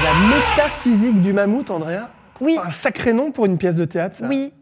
La métaphysique du mammouth, Andrea. Oui. Un sacré nom pour une pièce de théâtre, ça. Oui.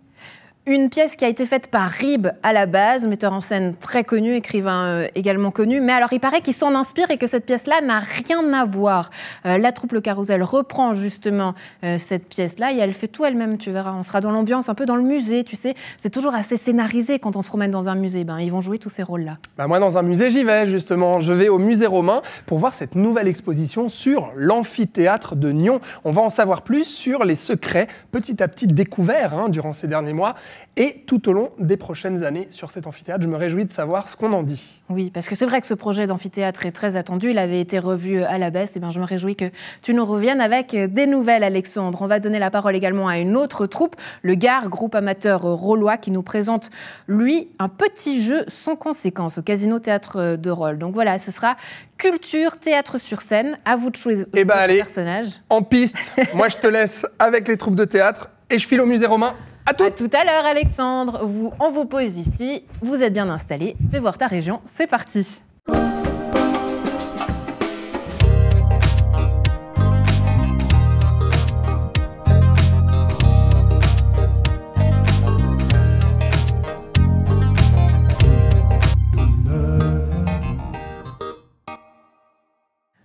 Une pièce qui a été faite par Rib à la base, metteur en scène très connu, écrivain également connu. Mais alors, il paraît qu'il s'en inspire et que cette pièce-là n'a rien à voir. La troupe Le Carrousel reprend justement cette pièce-là et elle fait tout elle-même, tu verras. On sera dans l'ambiance, un peu dans le musée, tu sais. C'est toujours assez scénarisé quand on se promène dans un musée. Ils vont jouer tous ces rôles-là. Moi, dans un musée, j'y vais justement. Je vais au musée romain pour voir cette nouvelle exposition sur l'amphithéâtre de Nyon. On va en savoir plus sur les secrets petit à petit découverts durant ces derniers mois. Et tout au long des prochaines années sur cet amphithéâtre, je me réjouis de savoir ce qu'on en dit. Oui, parce que c'est vrai que ce projet d'amphithéâtre est très attendu. Il avait été revu à la baisse. Je me réjouis que tu nous reviennes avec des nouvelles, Alexandre. On va donner la parole également à une autre troupe, le Gard, groupe amateur rollois, qui nous présente, lui, un petit jeu sans conséquence au Casino Théâtre de Rolles. Donc voilà, ce sera culture, théâtre sur scène. À vous de choisir le personnage. En piste, moi je te laisse avec les troupes de théâtre et je file au musée romain. À tout à l'heure, Alexandre. On vous pose ici. Vous êtes bien installé. Fais voir ta région. C'est parti.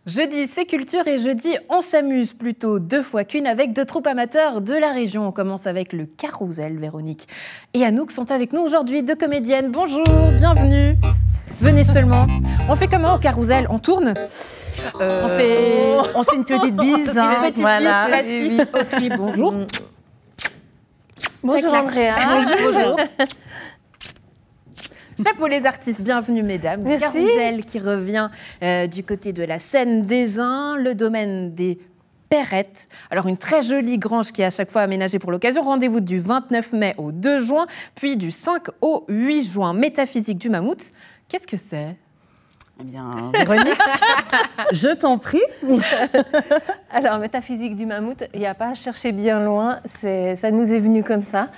Jeudi, c'est culture et jeudi, on s'amuse plutôt 2 fois qu'une avec 2 troupes amateurs de la région. On commence avec le Carrousel. Véronique et Anouk sont avec nous aujourd'hui, 2 comédiennes. Bonjour, bienvenue. Venez seulement. On fait comment au Carrousel? On tourne on fait une petite bise. Voilà. Bise classique. Ok, bonjour. Bonjour Andrea. Bonjour. Chapeau les artistes, bienvenue mesdames. Merci. Carrousel qui revient du côté de la Seine des Uns, le domaine des Perrettes. Alors une très jolie grange qui est à chaque fois aménagée pour l'occasion. Rendez-vous du 29 mai au 2 juin, puis du 5 au 8 juin. Métaphysique du mammouth, qu'est-ce que c'est? Eh bien, Véronique, je t'en prie. Alors, métaphysique du mammouth, il n'y a pas à chercher bien loin, ça nous est venu comme ça.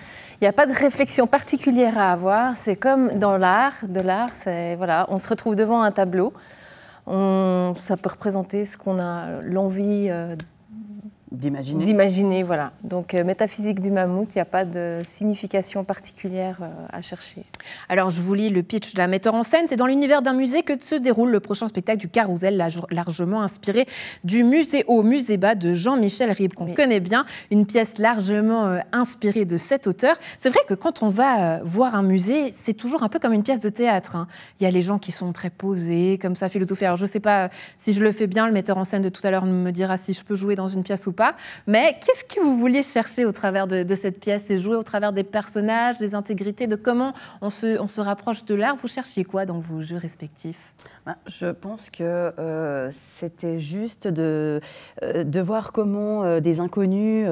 Il n'y a pas de réflexion particulière à avoir, c'est comme dans l'art, voilà, on se retrouve devant un tableau, ça peut représenter ce qu'on a l'envie d'imaginer, voilà. Donc, métaphysique du mammouth, il n'y a pas de signification particulière à chercher. Alors, je vous lis le pitch de la metteur en scène. C'est dans l'univers d'un musée que se déroule le prochain spectacle du Carrousel, largement inspiré du Musée haut, Musée bas de Jean-Michel Ribes, qu'on connaît bien. Une pièce largement inspirée de cet auteur. C'est vrai que quand on va voir un musée, c'est toujours un peu comme une pièce de théâtre. Il y a les gens qui sont très posés, comme ça, philosophés. Alors, je ne sais pas si je le fais bien. Le metteur en scène de tout à l'heure me dira si je peux jouer dans une pièce ou pas. Mais qu'est-ce que vous vouliez chercher au travers de cette pièce? C'est jouer au travers des personnages, des intégrités, de comment on se rapproche de l'art. Vous cherchiez quoi dans vos jeux respectifs? Je pense que c'était juste de voir comment des inconnus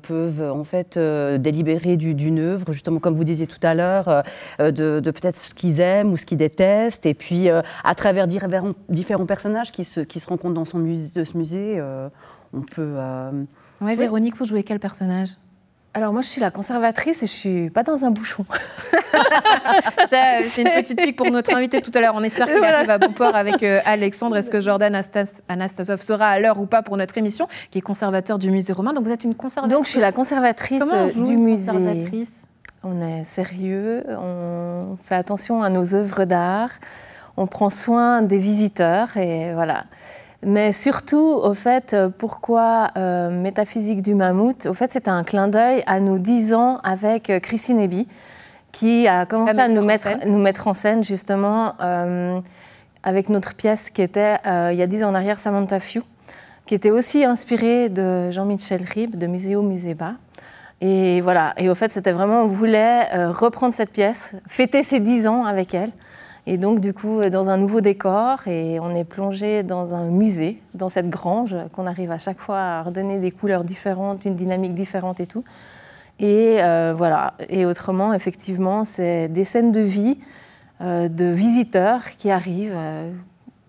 peuvent en fait délibérer d'une œuvre, justement comme vous disiez tout à l'heure, de peut-être ce qu'ils aiment ou ce qu'ils détestent, et puis à travers différents personnages qui se rencontrent dans ce musée, on peut... Oui, Véronique, vous jouez quel personnage? Alors moi, je suis la conservatrice et je suis pas dans un bouchon. C'est une petite pique pour notre invité tout à l'heure. On espère qu'il arrive à bon port avec Alexandre. Est-ce que Jordan Anastasov sera à l'heure ou pas pour notre émission, qui est conservateur du musée romain? Donc vous êtes une conservatrice. Donc je suis la conservatrice du musée. On est sérieux, on fait attention à nos œuvres d'art, on prend soin des visiteurs et voilà. Mais surtout, au fait, pourquoi Métaphysique du mammouth? Au fait, c'était un clin d'œil à nos 10 ans avec Christine Eby, qui a commencé à nous mettre en scène, justement, avec notre pièce qui était, il y a 10 ans en arrière, Samantha Few, qui était aussi inspirée de Jean-Michel Ribes, de Musée haut, Musée bas. Et voilà, et au fait, c'était vraiment, on voulait reprendre cette pièce, fêter ses 10 ans avec elle. Et donc, du coup, dans un nouveau décor, et on est plongé dans un musée, dans cette grange, qu'on arrive à chaque fois à redonner des couleurs différentes, une dynamique différente et tout. Et voilà. Et autrement, effectivement, c'est des scènes de vie de visiteurs qui arrivent,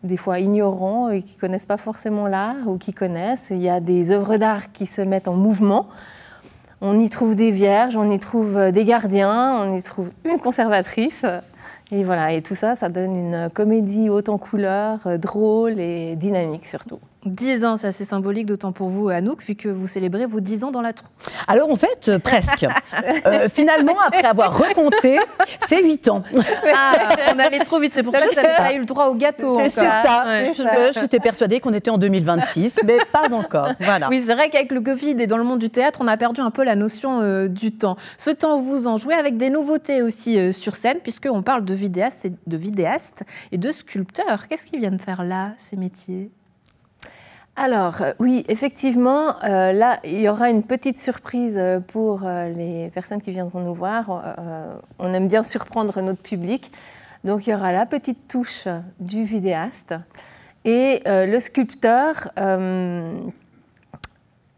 des fois ignorants et qui ne connaissent pas forcément l'art, ou qui connaissent. Et il y a des œuvres d'art qui se mettent en mouvement. On y trouve des vierges, on y trouve des gardiens, on y trouve une conservatrice. Et voilà, et tout ça, ça donne une comédie haute en couleurs, drôle et dynamique surtout. 10 ans, c'est assez symbolique, d'autant pour vous, Anouk, vu que vous célébrez vos 10 ans dans la troupe. Alors en fait, presque. Finalement, après avoir recompté, c'est 8 ans. Ah, on allait trop vite, c'est pour ça que vous n'avez pas eu le droit au gâteau. C'est ça. Ouais. J'étais persuadée qu'on était en 2026, mais pas encore. Voilà. Oui, c'est vrai qu'avec le Covid et dans le monde du théâtre, on a perdu un peu la notion du temps. Ce temps, vous en jouez avec des nouveautés aussi sur scène, puisqu'on parle de vidéastes et de sculpteurs. Qu'est-ce qu'ils viennent faire là, ces métiers ? Alors, oui, effectivement, là, il y aura une petite surprise pour les personnes qui viendront nous voir. On aime bien surprendre notre public. Donc, il y aura la petite touche du vidéaste. Et le sculpteur,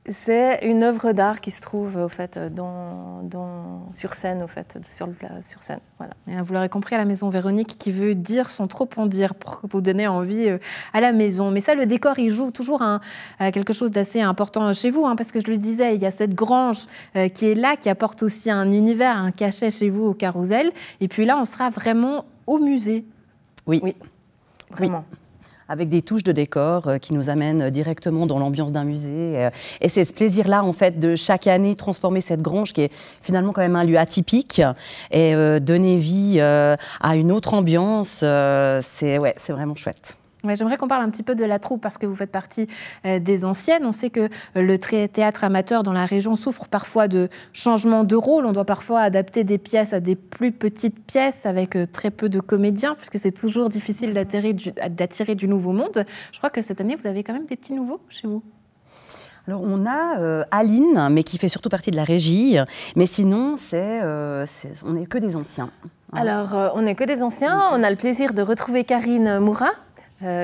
c'est une œuvre d'art qui se trouve au fait, sur scène, sur scène. Voilà. Et vous l'aurez compris, à la Maison Véronique, qui veut dire sans trop en dire pour vous donner envie à la maison. Mais ça, le décor, il joue toujours quelque chose d'assez important chez vous, parce que je le disais, il y a cette grange qui est là, qui apporte aussi un univers, un cachet chez vous au Carrousel. Et puis là, on sera vraiment au musée. Oui, vraiment. Oui. Avec des touches de décor qui nous amènent directement dans l'ambiance d'un musée. Et c'est ce plaisir-là, en fait, de chaque année transformer cette grange, qui est finalement quand même un lieu atypique, et donner vie à une autre ambiance. C'est vraiment chouette. Ouais, j'aimerais qu'on parle un petit peu de la troupe parce que vous faites partie des anciennes. On sait que le théâtre amateur dans la région souffre parfois de changements de rôle. On doit parfois adapter des pièces à des plus petites pièces avec très peu de comédiens puisque c'est toujours difficile d'attirer du nouveau monde. Je crois que cette année, vous avez quand même des petits nouveaux chez vous. Alors, on a Aline, mais qui fait surtout partie de la régie. Mais sinon, on n'est que des anciens. Alors, on n'est que des anciens. On a le plaisir de retrouver Karine Moura,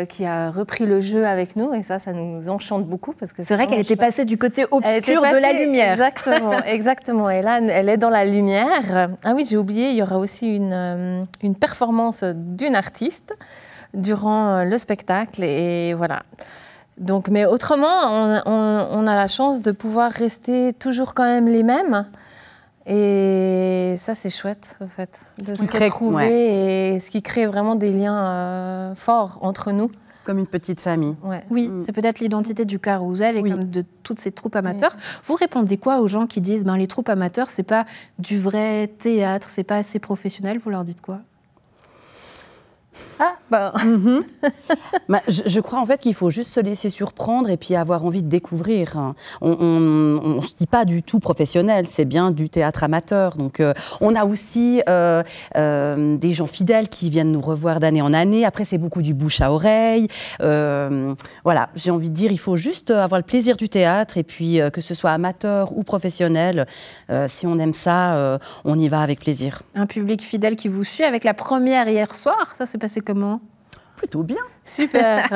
qui a repris le jeu avec nous, et ça nous enchante beaucoup. Parce que c'est vrai qu'elle était passée du côté obscur de la lumière. Exactement, exactement. Et là, elle est dans la lumière. Ah oui, j'ai oublié, il y aura aussi une performance d'une artiste durant le spectacle, et voilà. Donc, mais autrement, on a la chance de pouvoir rester toujours quand même les mêmes. Et ça, c'est chouette, en fait, de se retrouver, et ce qui crée vraiment des liens forts entre nous. Comme une petite famille. Ouais. Oui, c'est peut-être l'identité du Carrousel et comme de toutes ces troupes amateurs. Oui. Vous répondez quoi aux gens qui disent les troupes amateurs, c'est pas du vrai théâtre, c'est pas assez professionnel? Vous leur dites quoi? Je crois en fait qu'il faut juste se laisser surprendre et puis avoir envie de découvrir. On se dit pas du tout professionnel, c'est bien du théâtre amateur. Donc on a aussi des gens fidèles qui viennent nous revoir d'année en année. Après c'est beaucoup du bouche à oreille. Voilà, j'ai envie de dire, il faut juste avoir le plaisir du théâtre et puis que ce soit amateur ou professionnel, si on aime ça, on y va avec plaisir. Un public fidèle qui vous suit avec la première hier soir, ça s'est passé comment? Plutôt bien. Super,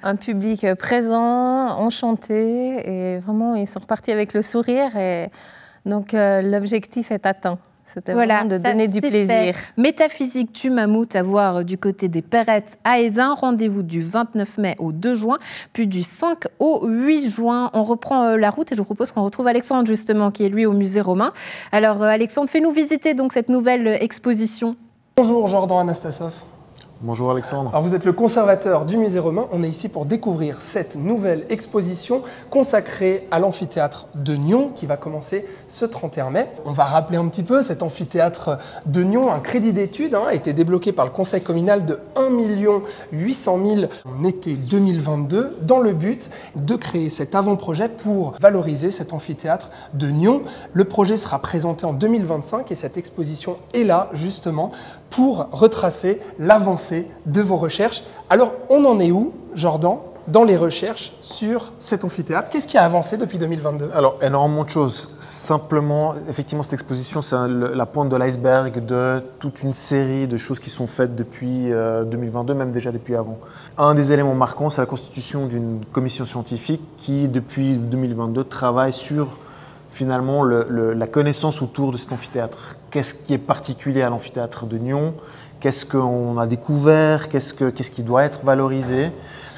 un public présent, enchanté, et vraiment ils sont repartis avec le sourire, et donc l'objectif est atteint. C'était vraiment de donner du plaisir. Métaphysique du mammouth à voir du côté des Perrettes à Ézin. Rendez-vous du 29 mai au 2 juin, puis du 5 au 8 juin. On reprend la route et je vous propose qu'on retrouve Alexandre justement, qui est lui au musée romain. Alors Alexandre, fais-nous visiter donc cette nouvelle exposition. Bonjour Jordan Anastasov. Bonjour Alexandre. Alors vous êtes le conservateur du musée romain. On est ici pour découvrir cette nouvelle exposition consacrée à l'amphithéâtre de Nyon qui va commencer ce 31 mai. On va rappeler un petit peu cet amphithéâtre de Nyon. Un crédit d'études a été débloqué par le conseil communal de 1 800 000 en été 2022 dans le but de créer cet avant-projet pour valoriser cet amphithéâtre de Nyon. Le projet sera présenté en 2025 et cette exposition est là justement pour retracer l'avancée de vos recherches. Alors, on en est où, Jordan, dans les recherches sur cet amphithéâtre? Qu'est-ce qui a avancé depuis 2022? Alors, énormément de choses. Simplement, effectivement, cette exposition, c'est la pointe de l'iceberg de toute une série de choses qui sont faites depuis 2022, même déjà depuis avant. Un des éléments marquants, c'est la constitution d'une commission scientifique qui, depuis 2022, travaille sur finalement la connaissance autour de cet amphithéâtre. Qu'est-ce qui est particulier à l'amphithéâtre de Nyon? Qu'est-ce qu'on a découvert? Qu'est-ce qui doit être valorisé?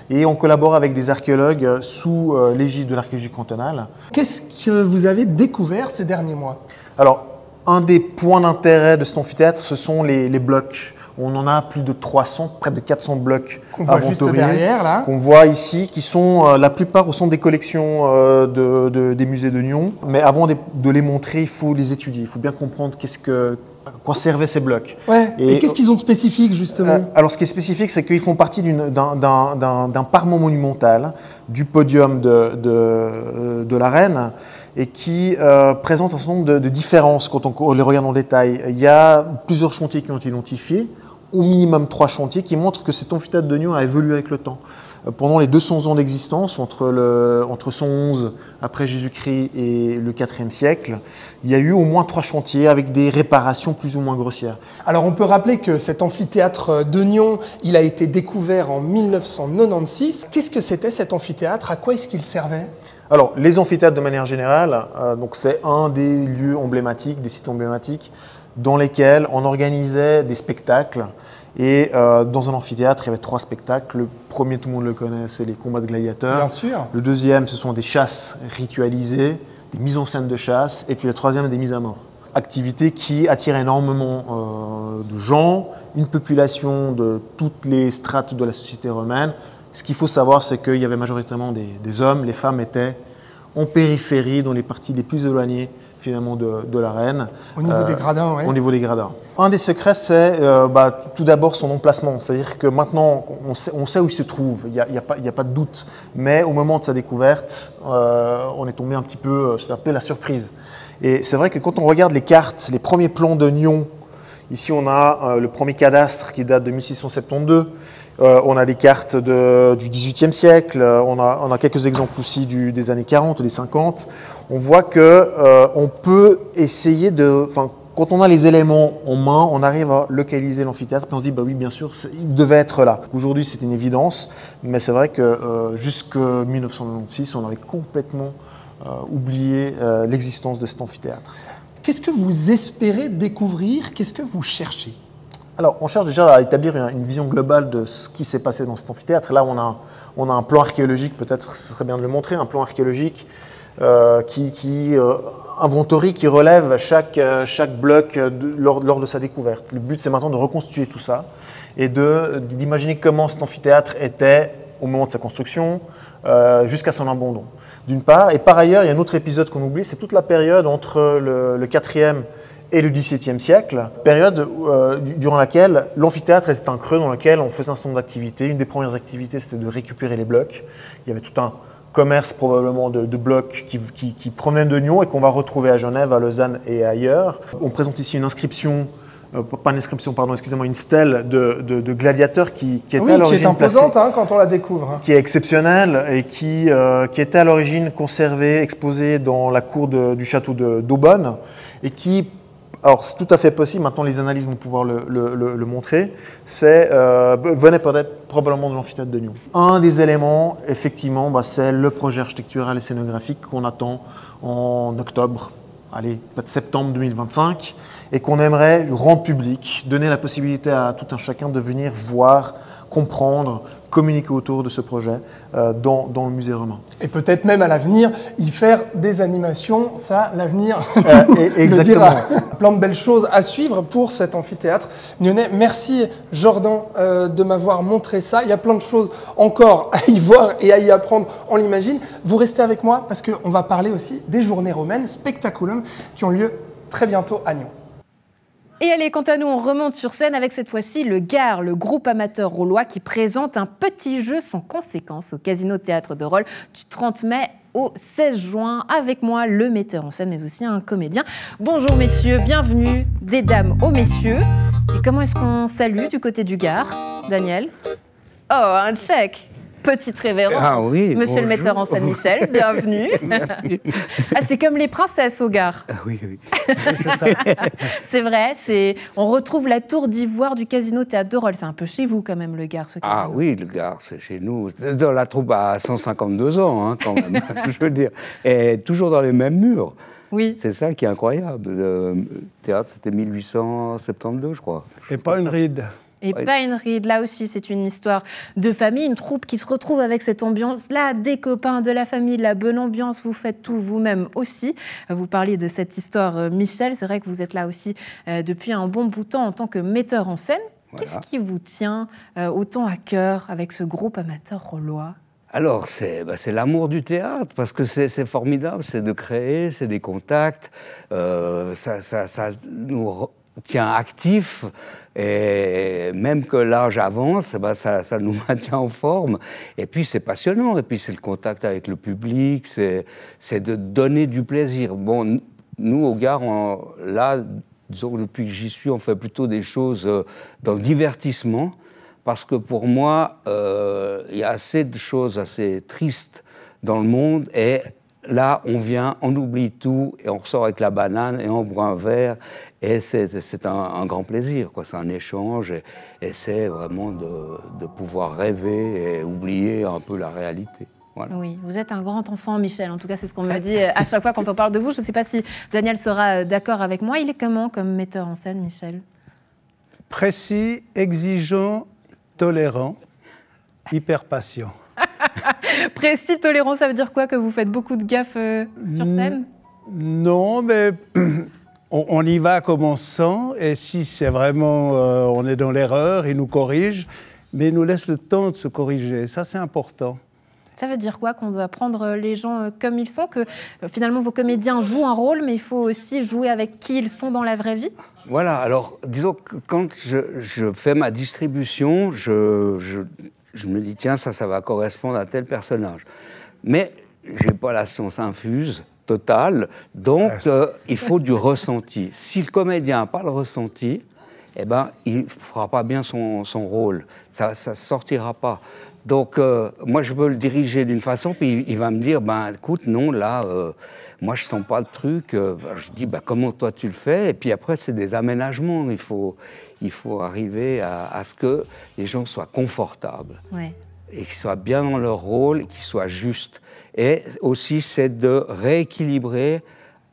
Et on collabore avec des archéologues sous l'égide de l'archéologie cantonale. Qu'est-ce que vous avez découvert ces derniers mois? Alors, un des points d'intérêt de cet amphithéâtre, ce sont les blocs. On en a plus de 300, près de 400 blocs qu'on voit juste derrière, là. Qu'on voit ici, qui sont la plupart au centre des collections des musées de Nyon. Mais avant de les montrer, il faut les étudier. Il faut bien comprendre à quoi servaient ces blocs. Ouais. Et qu'est-ce qu'ils ont de spécifique, justement? Alors, ce qui est spécifique, c'est qu'ils font partie d'un parement monumental du podium de la Reine et qui présente un certain nombre de différences quand on les regarde en détail. Il y a plusieurs chantiers qui ont été identifiés, au minimum 3 chantiers qui montrent que cet amphithéâtre de Nyon a évolué avec le temps. Pendant les 200 ans d'existence, entre 111 après Jésus-Christ et le IVe siècle, il y a eu au moins 3 chantiers avec des réparations plus ou moins grossières. Alors on peut rappeler que cet amphithéâtre de Nyon, il a été découvert en 1996. Qu'est-ce que c'était cet amphithéâtre? À quoi est-ce qu'il servait? Alors les amphithéâtres de manière générale, c'est un des lieux emblématiques, des sites emblématiques dans lesquels on organisait des spectacles. Et dans un amphithéâtre, il y avait 3 spectacles. Le premier, tout le monde le connaît, c'est les combats de gladiateurs. Bien sûr. Le deuxième, ce sont des chasses ritualisées, des mises en scène de chasse. Et puis le troisième, des mises à mort. Activité qui attire énormément de gens, une population de toutes les strates de la société romaine. Ce qu'il faut savoir, c'est qu'il y avait majoritairement des hommes. Les femmes étaient en périphérie, dans les parties les plus éloignées finalement de la Reine. Au niveau des gradins, oui. Au niveau des gradins. Un des secrets, c'est tout d'abord son emplacement. C'est-à-dire que maintenant, on sait où il se trouve, il n'y a pas de doute. Mais au moment de sa découverte, on est tombé un petit peu, c'est un peu la surprise. Et c'est vrai que quand on regarde les cartes, les premiers plans de Nyon, ici on a le premier cadastre qui date de 1672, on a des cartes du XVIIIe siècle, on a quelques exemples aussi des années 40 ou des 50. On voit qu'on peut essayer quand on a les éléments en main, on arrive à localiser l'amphithéâtre, puis on se dit, bah oui, bien sûr, il devait être là. Aujourd'hui, c'est une évidence, mais c'est vrai que jusqu'en 1996, on avait complètement oublié l'existence de cet amphithéâtre. Qu'est-ce que vous espérez découvrir? Qu'est-ce que vous cherchez? Alors, on cherche déjà à établir une vision globale de ce qui s'est passé dans cet amphithéâtre. Là, on a un plan archéologique, peut-être ce serait bien de le montrer, un plan archéologique inventorie qui relève chaque bloc lors de sa découverte. Le but, c'est maintenant de reconstituer tout ça et d'imaginer comment cet amphithéâtre était au moment de sa construction jusqu'à son abandon, d'une part. Et par ailleurs, il y a un autre épisode qu'on oublie, c'est toute la période entre le 4e et le XVIIe siècle, période durant laquelle l'amphithéâtre était un creux dans lequel on faisait un certain nombre d'activités. Une des premières activités, c'était de récupérer les blocs. Il y avait tout un commerce probablement de blocs qui provenaient de Nyon et qu'on va retrouver à Genève, à Lausanne et ailleurs. On présente ici une inscription, pas une inscription, pardon, excusez-moi, une stèle de gladiateurs qui était à l'origine qui est imposante quand on la découvre. Qui est exceptionnelle et qui était à l'origine conservée, exposée dans la cour du château d'Aubonne et qui, alors c'est tout à fait possible, maintenant les analyses vont pouvoir le montrer, venait probablement de l'amphithéâtre de Nyon. Un des éléments, effectivement, c'est le projet architectural et scénographique qu'on attend en octobre, peut-être septembre 2025, et qu'on aimerait rendre public, donner la possibilité à tout un chacun de venir voir, comprendre, communiquer autour de ce projet dans le musée romain. Et peut-être même à l'avenir, y faire des animations, ça, l'avenir exactement. Plein de belles choses à suivre pour cet amphithéâtre nyonnais. Merci Jordan de m'avoir montré ça. Il y a plein de choses encore à y voir et à y apprendre, on l'imagine. Vous restez avec moi parce qu'on va parler aussi des journées romaines Spectaculum qui ont lieu très bientôt à Nyon. Et allez, quant à nous, on remonte sur scène avec cette fois-ci le GAR, le groupe amateur rôlois qui présente un petit jeu sans conséquence au Casino Théâtre de Rôle du 30 mai au 16 juin. Avec moi, le metteur en scène, mais aussi un comédien. Bonjour messieurs, bienvenue des dames aux messieurs. Et comment est-ce qu'on salue du côté du GAR, Daniel? Oh, un check. Petite révérence. Ah oui, Monsieur bonjour. le metteur en scène Michel, bienvenue. Ah, c'est comme les princesses au Gard. Oui, oui. C'est ça. C'est vrai, on retrouve la tour d'ivoire du Casino Théâtre de Rôle. C'est un peu chez vous quand même le Gard, ce casino. Ah oui, le Gard, c'est chez nous. Dans la troupe à 152 ans, hein, quand même, je veux dire. Et toujours dans les mêmes murs. Oui. C'est ça qui est incroyable. Le théâtre, c'était 1872, je crois. Et pas une ride. Et pas une ride, là aussi, c'est une histoire de famille, une troupe qui se retrouve avec cette ambiance-là, des copains, de la famille, de la bonne ambiance, vous faites tout vous-même aussi. Vous parliez de cette histoire, Michel, c'est vrai que vous êtes là aussi depuis un bon bout de temps en tant que metteur en scène. Qu'est-ce qui vous tient autant à cœur avec ce groupe amateur rolois? Alors, c'est l'amour du théâtre, parce que c'est formidable, c'est de créer, c'est des contacts, ça nous tient actifs, et même que l'âge avance, ça nous maintient en forme. Et puis, c'est passionnant, et puis c'est le contact avec le public, c'est de donner du plaisir. Bon, nous, au Gard, là, disons que depuis que j'y suis, on fait plutôt des choses dans le divertissement, parce que pour moi, il y a assez de choses assez tristes dans le monde, et là, on vient, on oublie tout, et on ressort avec la banane, et on boit un verre, et c'est un grand plaisir, quoi. C'est un échange, et c'est vraiment de pouvoir rêver et oublier un peu la réalité. Voilà. Oui, vous êtes un grand enfant, Michel. En tout cas, c'est ce qu'on me dit à chaque fois quand on parle de vous. Je ne sais pas si Daniel sera d'accord avec moi. Il est comment comme metteur en scène, Michel? Précis, exigeant, tolérant, hyper patient. Précis, tolérant, ça veut dire quoi? Que vous faites beaucoup de gaffes sur scène? Non, mais on y va comme on sent, et si c'est vraiment, on est dans l'erreur, il nous corrige, mais il nous laisse le temps de se corriger. Ça, c'est important. Ça veut dire quoi? Qu'on doit prendre les gens comme ils sont? Que finalement, vos comédiens jouent un rôle, mais il faut aussi jouer avec qui ils sont dans la vraie vie? Voilà, alors, disons que quand je fais ma distribution, je me dis, tiens, ça va correspondre à tel personnage. Mais je n'ai pas la science infuse totale, donc il faut du ressenti. Si le comédien n'a pas le ressenti, eh ben, il ne fera pas bien son rôle, ça ne sortira pas. Donc, moi, je peux le diriger d'une façon, puis il va me dire, ben, écoute, non, là, moi, je ne sens pas le truc. Je dis, ben, comment toi, tu le fais? Et puis après, c'est des aménagements. Il faut arriver à ce que les gens soient confortables. Ouais. Et qu'ils soient bien dans leur rôle, et qu'ils soient justes. Et aussi, c'est de rééquilibrer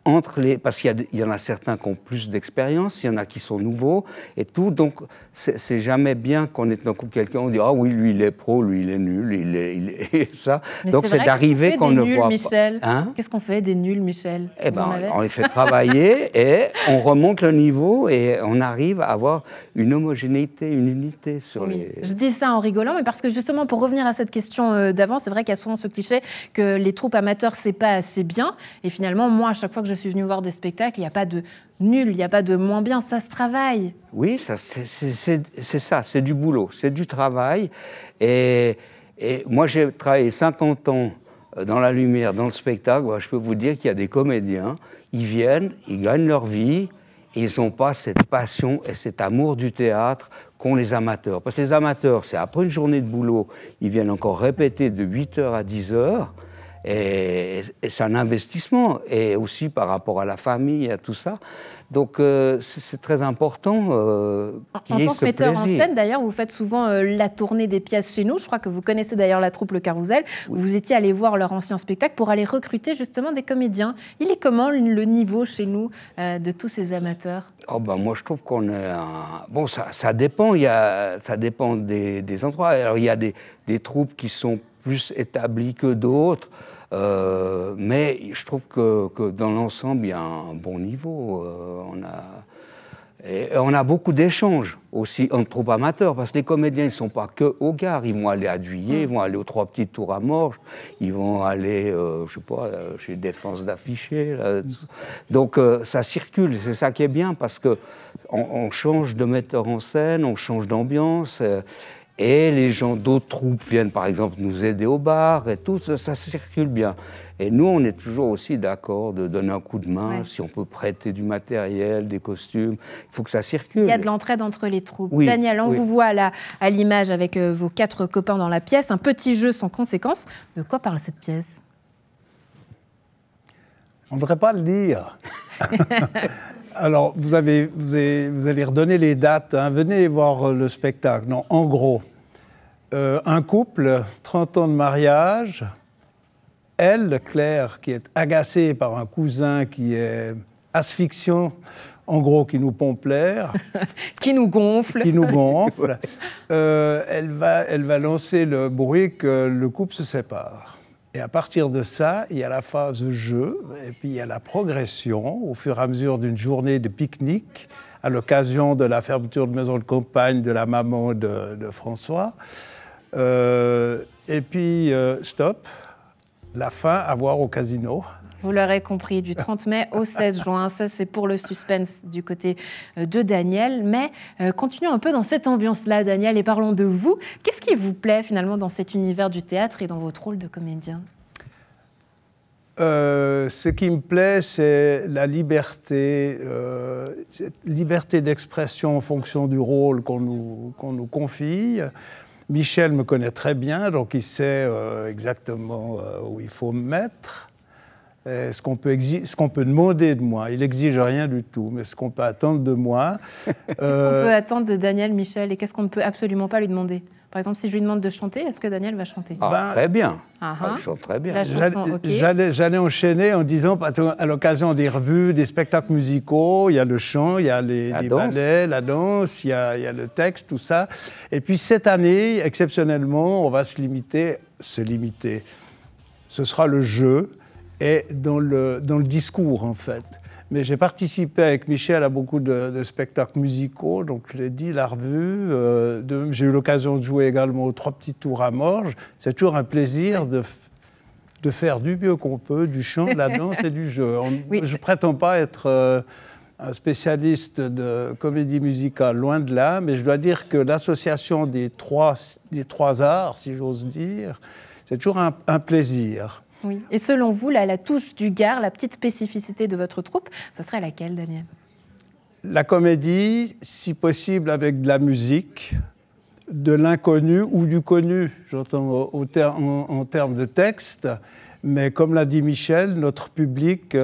entre les... Parce qu'il y en a certains qui ont plus d'expérience, il y en a qui sont nouveaux, et tout. Donc, c'est jamais bien qu'on est dans quelqu'un, on dit « Ah oui, lui, il est pro, lui, il est nul, il est ça. » Donc, c'est d'arriver qu'on ne voit Michel. pas... Hein? Qu'est-ce qu'on fait des nuls, Michel? Eh ben, on les fait travailler, et on remonte le niveau, et on arrive à avoir une homogénéité, une unité sur les... Je dis ça en rigolant, mais parce que justement, pour revenir à cette question d'avant, c'est vrai qu'il y a souvent ce cliché que les troupes amateurs, c'est pas assez bien. Et finalement, moi, à chaque fois que je suis venue voir des spectacles, il n'y a pas de nul, il n'y a pas de moins bien, ça se travaille. Oui, c'est ça, c'est du boulot, c'est du travail. Et moi, j'ai travaillé 50 ans dans la lumière, dans le spectacle. Je peux vous dire qu'il y a des comédiens, ils viennent, ils gagnent leur vie, et ils n'ont pas cette passion et cet amour du théâtre qu'ont les amateurs. Parce que les amateurs, c'est après une journée de boulot, ils viennent encore répéter de 8h à 10h, et c'est un investissement, et aussi par rapport à la famille et à tout ça. Donc c'est très important qu'il y ait ce plaisir. En tant que metteur en scène, d'ailleurs, vous faites souvent la tournée des pièces chez nous. Je crois que vous connaissez d'ailleurs la troupe Le Carrousel. Oui. Vous étiez allé voir leur ancien spectacle pour aller recruter justement des comédiens. Il est comment le niveau chez nous de tous ces amateurs? Oh ben moi, je trouve qu'on est... Bon, ça dépend. Ça dépend des endroits. Alors, il y a des troupes qui sont plus établies que d'autres. Mais je trouve que dans l'ensemble, il y a un bon niveau. On a beaucoup d'échanges aussi entre troupes amateurs, parce que les comédiens, ils ne sont pas que au Gard. Ils vont aller à Duillé, ils vont aller aux Trois Petites Tours à Morges, ils vont aller, je sais pas, chez Défense d'Afficher. Donc ça circule, c'est ça qui est bien, parce qu'on change de metteur en scène, on change d'ambiance. Et les gens d'autres troupes viennent, par exemple, nous aider au bar, et tout, ça circule bien. Et nous, on est toujours aussi d'accord de donner un coup de main, si on peut prêter du matériel, des costumes. Il faut que ça circule. Il y a de l'entraide entre les troupes. Oui, Daniel, on vous voit à l'image avec vos 4 copains dans la pièce. Un petit jeu sans conséquence. De quoi parle cette pièce? On ne devrait pas le dire. Alors, vous allez redonner les dates. Hein. Venez voir le spectacle. Non, en gros, un couple, 30 ans de mariage. Elle, Claire, qui est agacée par un cousin qui est asphyxiant, en gros, qui nous pompe l'air. Qui nous gonfle. Qui nous gonfle. Elle va lancer le bruit que le couple se sépare. Et à partir de ça, il y a la phase jeu, et puis il y a la progression au fur et à mesure d'une journée de pique-nique à l'occasion de la fermeture de maison de campagne de la maman de François. Et puis, stop, la fin à voir au casino. Vous l'aurez compris, du 30 mai au 16 juin. Ça, c'est pour le suspense du côté de Daniel. Mais continuons un peu dans cette ambiance-là, Daniel, et parlons de vous. Qu'est-ce qui vous plaît finalement dans cet univers du théâtre et dans votre rôle de comédien ? Ce qui me plaît, c'est la liberté, cette liberté d'expression en fonction du rôle qu'on nous confie. Michel me connaît très bien, donc il sait exactement où il faut me mettre. Ce qu'on peut demander de moi. Il n'exige rien du tout, mais ce qu'on peut attendre de moi... Qu'est-ce qu'on peut attendre de Daniel, Michel, et qu'est-ce qu'on ne peut absolument pas lui demander ? Par exemple, si je lui demande de chanter, est-ce que Daniel va chanter ? Très bien. Il chante très bien. La chanson, okay. J'allais enchaîner en disant, à l'occasion des revues, des spectacles musicaux, il y a le chant, il y a les ballets, la danse, il y a le texte, tout ça. Et puis cette année, exceptionnellement, on va se limiter. Ce sera le jeu et dans le discours, en fait. Mais j'ai participé avec Michel à beaucoup de spectacles musicaux, donc je l'ai dit, la revue. J'ai eu l'occasion de jouer également aux 3 petits tours à Morges. C'est toujours un plaisir de faire du mieux qu'on peut, du chant, de la danse et du jeu. Je ne prétends pas être un spécialiste de comédie musicale, loin de là, mais je dois dire que l'association des trois arts, si j'ose dire, c'est toujours un plaisir. Oui. Et selon vous, la touche du Gard, la petite spécificité de votre troupe, ça serait laquelle, Daniel ? La comédie, si possible avec de la musique, de l'inconnu ou du connu, j'entends en termes de texte, mais comme l'a dit Michel, notre public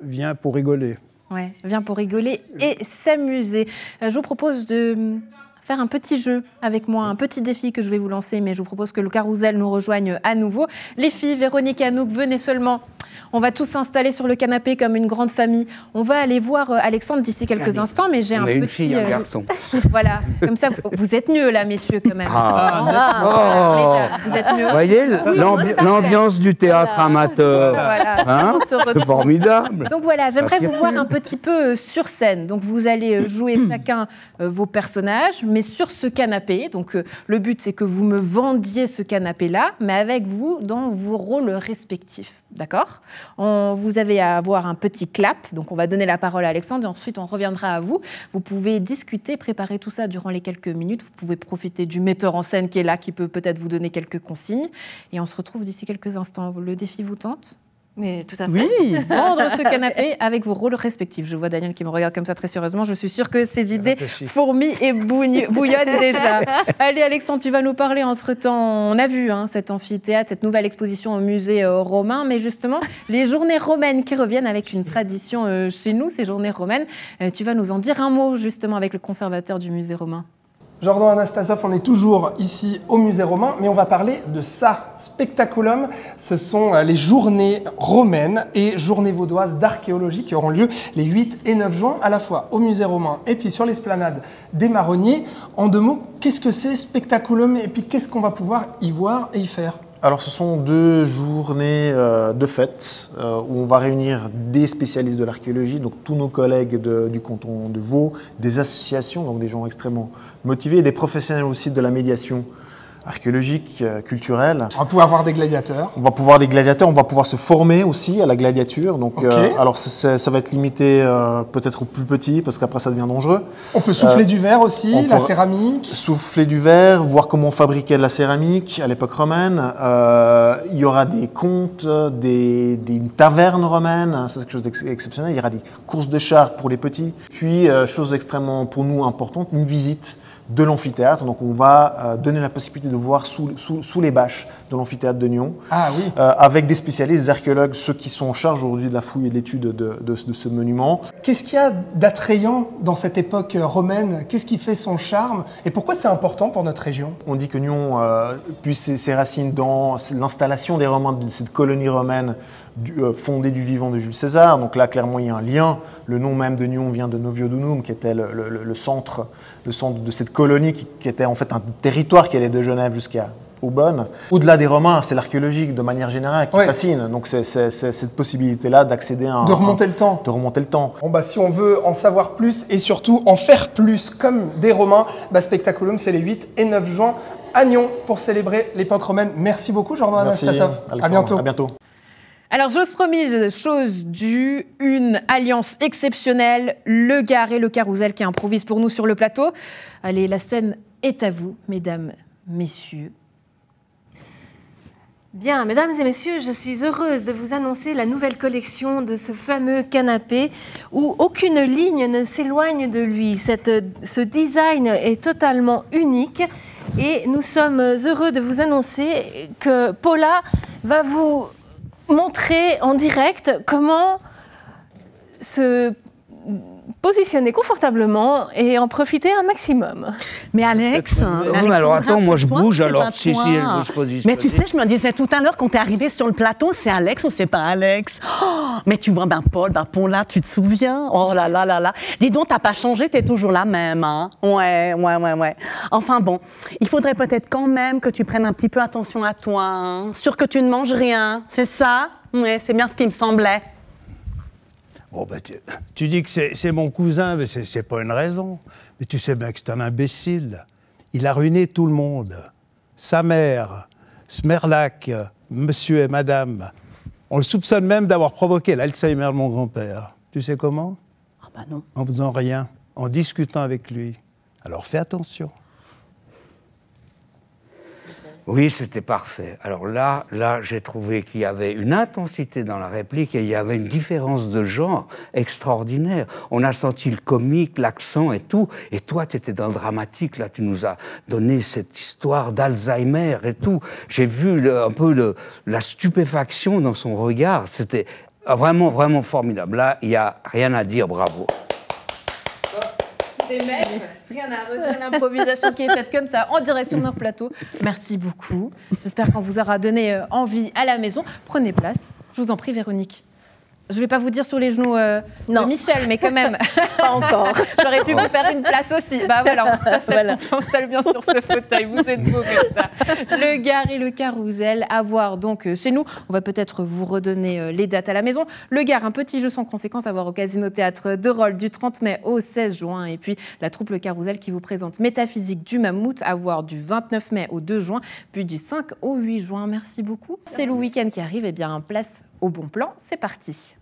vient pour rigoler. Oui, vient pour rigoler et s'amuser. Je vous propose de faire un petit jeu avec moi, un petit défi que je vais vous lancer, mais je vous propose que le carrousel nous rejoigne à nouveau. Les filles, Véronique et Anouk, venez seulement. On va tous s'installer sur le canapé comme une grande famille. On va aller voir Alexandre d'ici quelques instants, mais j'ai un petit... une fille, un garçon. Voilà, comme ça, vous êtes mieux là, messieurs, quand même. Vous êtes mieux. Vous voyez, l'ambiance du théâtre amateur. Voilà. C'est formidable. Donc voilà, j'aimerais vous voir un petit peu sur scène. Donc vous allez jouer chacun vos personnages, mais sur ce canapé. Donc le but, c'est que vous me vendiez ce canapé-là, mais avec vous dans vos rôles respectifs. D'accord ? Vous avez à avoir un petit clap, donc on va donner la parole à Alexandre et ensuite on reviendra à vous. Vous pouvez discuter, préparer tout ça durant les quelques minutes. Vous pouvez profiter du metteur en scène qui est là, qui peut peut-être vous donner quelques consignes. Et on se retrouve d'ici quelques instants. Le défi vous tente ? Mais tout à fait. Oui, vendre ce canapé avec vos rôles respectifs. Je vois Daniel qui me regarde comme ça très sérieusement. Je suis sûre que ses idées fourmillent et bouillonnent déjà. Allez Alexandre, tu vas nous parler entre-temps. On a vu cet amphithéâtre, cette nouvelle exposition au musée romain, mais justement, les journées romaines qui reviennent avec une tradition chez nous, ces journées romaines. Tu vas nous en dire un mot justement avec le conservateur du musée romain. Jordan Anastasov, on est toujours ici au musée romain, mais on va parler de ça, Spectaculum. Ce sont les journées romaines et journées vaudoises d'archéologie qui auront lieu les 8 et 9 juin, à la fois au musée romain et puis sur l'esplanade des Marronniers. En 2 mots, qu'est-ce que c'est Spectaculum et puis qu'est-ce qu'on va pouvoir y voir et y faire ? Alors ce sont 2 journées de fête où on va réunir des spécialistes de l'archéologie, donc tous nos collègues du canton de Vaud, des associations, donc des gens extrêmement motivés, et des professionnels aussi de la médiation archéologique, culturelle. On va pouvoir voir des gladiateurs. On va pouvoir se former aussi à la gladiature. Donc, alors ça va être limité peut-être aux plus petits parce qu'après ça devient dangereux. On peut souffler du verre aussi, la céramique. Souffler du verre, voir comment on fabriquait de la céramique à l'époque romaine. Il y aura des contes, des tavernes romaines, c'est quelque chose d'exceptionnel. Il y aura des courses de chars pour les petits. Puis, chose extrêmement pour nous importante, une visite de l'amphithéâtre. Donc on va donner la possibilité de voir sous les bâches de l'amphithéâtre de Nyon, avec des spécialistes, des archéologues, ceux qui sont en charge aujourd'hui de la fouille et de l'étude de ce monument. Qu'est-ce qu'il y a d'attrayant dans cette époque romaine ? Qu'est-ce qui fait son charme ? Et pourquoi c'est important pour notre région ? On dit que Nyon puise ses racines dans l'installation des Romains de cette colonie romaine fondée du vivant de Jules César. Donc là, clairement, il y a un lien. Le nom même de Nyon vient de Noviodunum, qui était le centre de cette colonie, qui était en fait un territoire qui allait de Genève bonnes. Au-delà des Romains, c'est l'archéologie de manière générale qui fascine. Donc c'est cette possibilité-là d'accéder à de remonter le temps. De remonter le temps. Bon, bah, si on veut en savoir plus et surtout en faire plus comme des Romains, Spectaculum, c'est les 8 et 9 juin à Nyon pour célébrer l'époque romaine. Merci beaucoup, Jordan Anastassov. Merci, à bientôt. À bientôt. Alors, chose promise, chose due, une alliance exceptionnelle, le Gard et le Carousel qui improvisent pour nous sur le plateau. Allez, la scène est à vous, mesdames, messieurs. Bien, mesdames et messieurs, je suis heureuse de vous annoncer la nouvelle collection de ce fameux canapé où aucune ligne ne s'éloigne de lui. Ce design est totalement unique et nous sommes heureux de vous annoncer que Paula va vous montrer en direct comment se positionner confortablement et en profiter un maximum. Mais Alex, alors attends, moi je bouge alors si elle veut se positionner. Mais tu sais, je me disais tout à l'heure quand t'es arrivé sur le plateau, c'est Alex ou c'est pas Alex? Oh, mais tu vois, Paula, tu te souviens? Oh là là là là. Dis donc, t'as pas changé, t'es toujours la même, hein? Ouais. Enfin bon, il faudrait peut-être quand même que tu prennes un petit peu attention à toi, hein? Sûr que tu ne manges rien, c'est ça? Ouais, c'est bien ce qui me semblait. Bon, ben, tu dis que c'est mon cousin, mais c'est pas une raison. Mais tu sais bien que c'est un imbécile. Il a ruiné tout le monde. Sa mère, Smerlac, monsieur et madame. On le soupçonne même d'avoir provoqué l'Alzheimer de mon grand-père. Tu sais comment? Ah bah non. En faisant rien, en discutant avec lui. Alors fais attention. Oui, c'était parfait. Alors là, j'ai trouvé qu'il y avait une intensité dans la réplique et il y avait une différence de genre extraordinaire. On a senti le comique, l'accent et tout. Et toi, tu étais dans le dramatique. Là, tu nous as donné cette histoire d'Alzheimer et tout. J'ai vu un peu la stupéfaction dans son regard. C'était vraiment, vraiment formidable. Là, il n'y a rien à dire. Bravo. Des maîtres, rien à redire, l'improvisation qui est faite comme ça, en direct sur notre plateau. Merci beaucoup. J'espère qu'on vous aura donné envie à la maison. Prenez place. Je vous en prie, Véronique. Je ne vais pas vous dire sur les genoux de Michel, mais quand même. Pas encore. J'aurais pu vous faire une place aussi. Bah voilà, on s'installe bien sur ce fauteuil. Vous êtes beaux comme ça. Le Gard et le Carousel à voir donc chez nous. On va peut-être vous redonner les dates à la maison. Le Gard, un petit jeu sans conséquence à voir au Casino Théâtre de Rolles du 30 mai au 16 juin. Et puis la troupe Le Carousel qui vous présente Métaphysique du Mammouth à voir du 29 mai au 2 juin, puis du 5 au 8 juin. Merci beaucoup. C'est le week-end qui arrive. Eh bien, place au bon plan. C'est parti.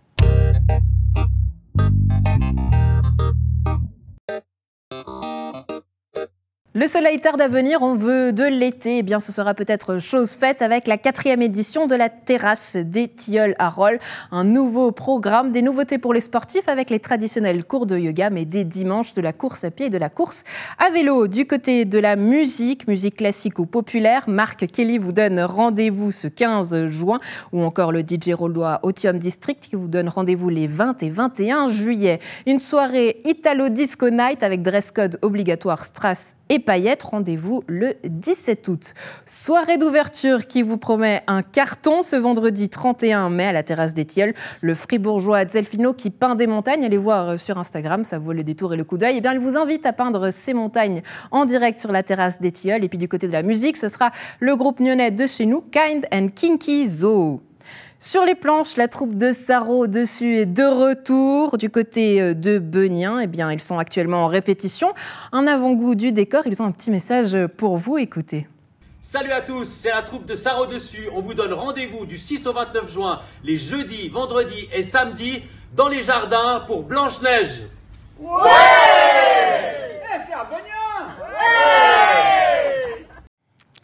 Le soleil tarde à venir, on veut de l'été. Eh bien, ce sera peut-être chose faite avec la 4e édition de la Terrasse des Tilleuls à Rolles. Un nouveau programme, des nouveautés pour les sportifs avec les traditionnels cours de yoga, mais dès dimanche de la course à pied et de la course à vélo. Du côté de la musique classique ou populaire, Marc Kelly vous donne rendez-vous ce 15 juin, ou encore le DJ Rollois Otium District qui vous donne rendez-vous les 20 et 21 juillet. Une soirée Italo Disco Night avec dress code obligatoire Strass et paillettes, rendez-vous le 17 août. Soirée d'ouverture qui vous promet un carton ce vendredi 31 mai à la Terrasse des Tilleuls. Le fribourgeois Zelfino qui peint des montagnes, allez voir sur Instagram, ça vaut le détour et le coup d'œil. Eh bien, il vous invite à peindre ces montagnes en direct sur la Terrasse des Tilleuls. Et puis du côté de la musique, ce sera le groupe nyonnais de chez nous, Kind and Kinky Zoo. Sur les planches, la troupe de Sarro dessus est de retour. Du côté de Benien, eh bien, ils sont actuellement en répétition. Un avant-goût du décor, ils ont un petit message pour vous, écoutez. Salut à tous, c'est la troupe de Sarro dessus. On vous donne rendez-vous du 6 au 29 juin, les jeudis, vendredis et samedis, dans les jardins pour Blanche-Neige. Ouais, c'est à Benien. Ouais.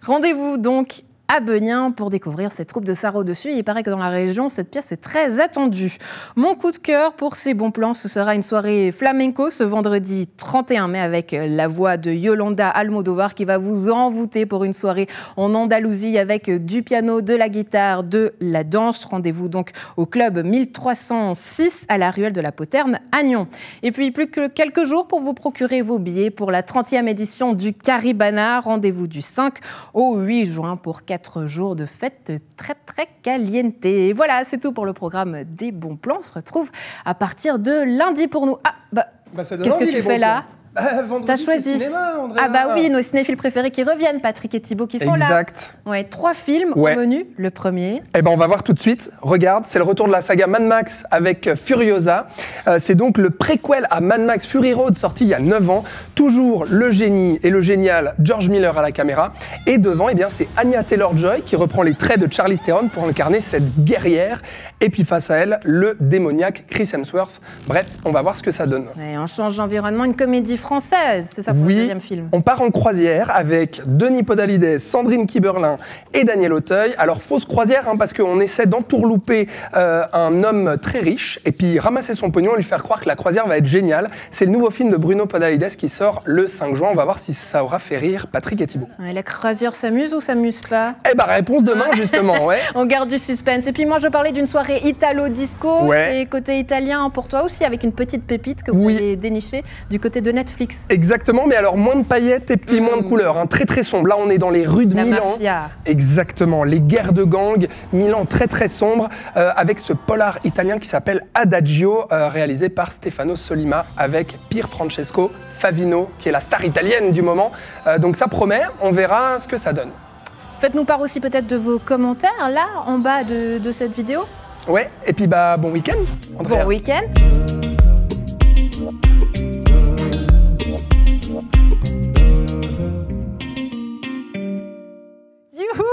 Rendez-vous donc à Benien pour découvrir cette troupe de Sarro dessus. Il paraît que dans la région, cette pièce est très attendue. Mon coup de cœur pour ces bons plans, ce sera une soirée flamenco ce vendredi 31 mai avec la voix de Yolanda Almodovar qui va vous envoûter pour une soirée en Andalousie avec du piano, de la guitare, de la danse. Rendez-vous donc au club 1306 à la ruelle de la Poterne à Nyon. Et puis plus que quelques jours pour vous procurer vos billets pour la 30e édition du Caribana. Rendez-vous du 5 au 8 juin pour 4 jours de fête très très caliente. Et voilà, c'est tout pour le programme des bons plans. On se retrouve à partir de lundi pour nous. Ah, qu'est-ce que tu fais là ? Vendredi, T'as choisi. Cinéma, Andrea. Ah bah oui, nos cinéphiles préférés qui reviennent, Patrick et Thibaut qui sont là. Exact. Ouais, 3 films au menu. Le premier. Eh ben on va voir tout de suite. Regarde, c'est le retour de la saga Mad Max avec Furiosa. C'est donc le préquel à Mad Max Fury Road sorti il y a 9 ans. Toujours le génie et le génial George Miller à la caméra. Et devant, eh bien c'est Anya Taylor-Joy qui reprend les traits de Charlize Theron pour incarner cette guerrière. Et puis face à elle, le démoniaque Chris Hemsworth. Bref, on va voir ce que ça donne. Ouais, on change d'environnement, une comédie française, c'est ça pour le deuxième film. On part en croisière avec Denis Podalides, Sandrine Kiberlin et Daniel Auteuil. Alors fausse croisière parce qu'on essaie d'entourlouper un homme très riche et puis ramasser son pognon et lui faire croire que la croisière va être géniale. C'est le nouveau film de Bruno Podalides qui sort le 5 juin. On va voir si ça aura fait rire Patrick et Thibaut. Ouais, la croisière s'amuse ou s'amuse pas? Eh ben réponse demain justement, ouais. On garde du suspense. Et puis moi je parlais d'une soirée italo-disco, c'est côté italien pour toi aussi avec une petite pépite que vous avez dénichée du côté de Netflix. Exactement, mais alors moins de paillettes et puis moins de couleurs, très très sombre. Là on est dans les rues de Milan. Mafia. Exactement, les guerres de gangs, Milan très très sombre, avec ce polar italien qui s'appelle Adagio, réalisé par Stefano Sollima avec Pier Francesco Favino, qui est la star italienne du moment. Donc ça promet, on verra ce que ça donne. Faites-nous part aussi peut-être de vos commentaires, là, en bas de cette vidéo. Ouais, et puis bah bon week-end, Andrea. Bon week-end. Youhou!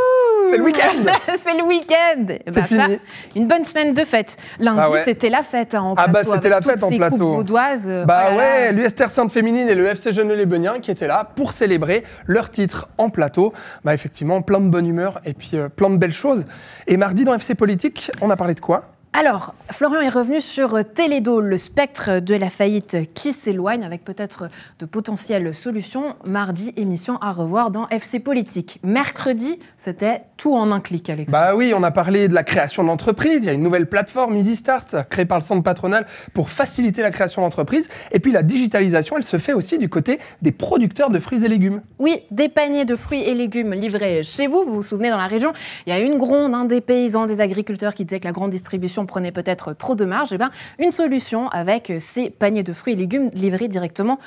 C'est le week-end. C'est le week-end. C'est fini. Ça, une bonne semaine de fête. Lundi, c'était la fête en plateau. Ah bah c'était la fête en ces plateau. coupes vaudoises. Bah ouais, l'USTR Sainte Féminine et le FC Geneux-les-Begnins qui étaient là pour célébrer leur titre en plateau. Bah effectivement, plein de bonne humeur et puis plein de belles choses. Et mardi dans FC Politique, on a parlé de quoi ? Alors, Florian est revenu sur Télédo, le spectre de la faillite qui s'éloigne avec peut-être de potentielles solutions. Mardi, émission à revoir dans FC Politique. Mercredi, c'était tout en un clic, Alexandre. Bah oui, on a parlé de la création d'entreprise. Il y a une nouvelle plateforme, Easy Start, créée par le centre patronal pour faciliter la création d'entreprise. Et puis la digitalisation, elle se fait aussi du côté des producteurs de fruits et légumes. Oui, des paniers de fruits et légumes livrés chez vous. Vous vous souvenez, dans la région, il y a une gronde des paysans, des agriculteurs qui disaient que la grande distribution prenait peut-être trop de marge. Eh bien, une solution avec ces paniers de fruits et légumes livrés directement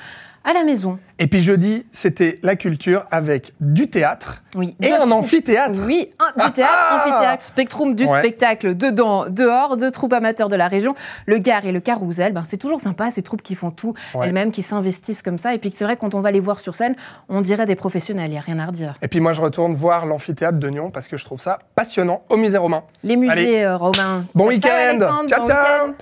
à la maison. Et puis jeudi, c'était la culture avec du théâtre et un amphithéâtre. Oui, du théâtre, amphithéâtre, spectrum du spectacle, dedans, dehors, deux troupes amateurs de la région, le Gare et le Carousel. C'est toujours sympa, ces troupes qui font tout elles-mêmes, qui s'investissent comme ça. Et puis c'est vrai, quand on va les voir sur scène, on dirait des professionnels, il n'y a rien à redire. Et puis moi, je retourne voir l'amphithéâtre de Nyon parce que je trouve ça passionnant au musée romain. Les musées romains. Bon week-end. Ciao, ciao.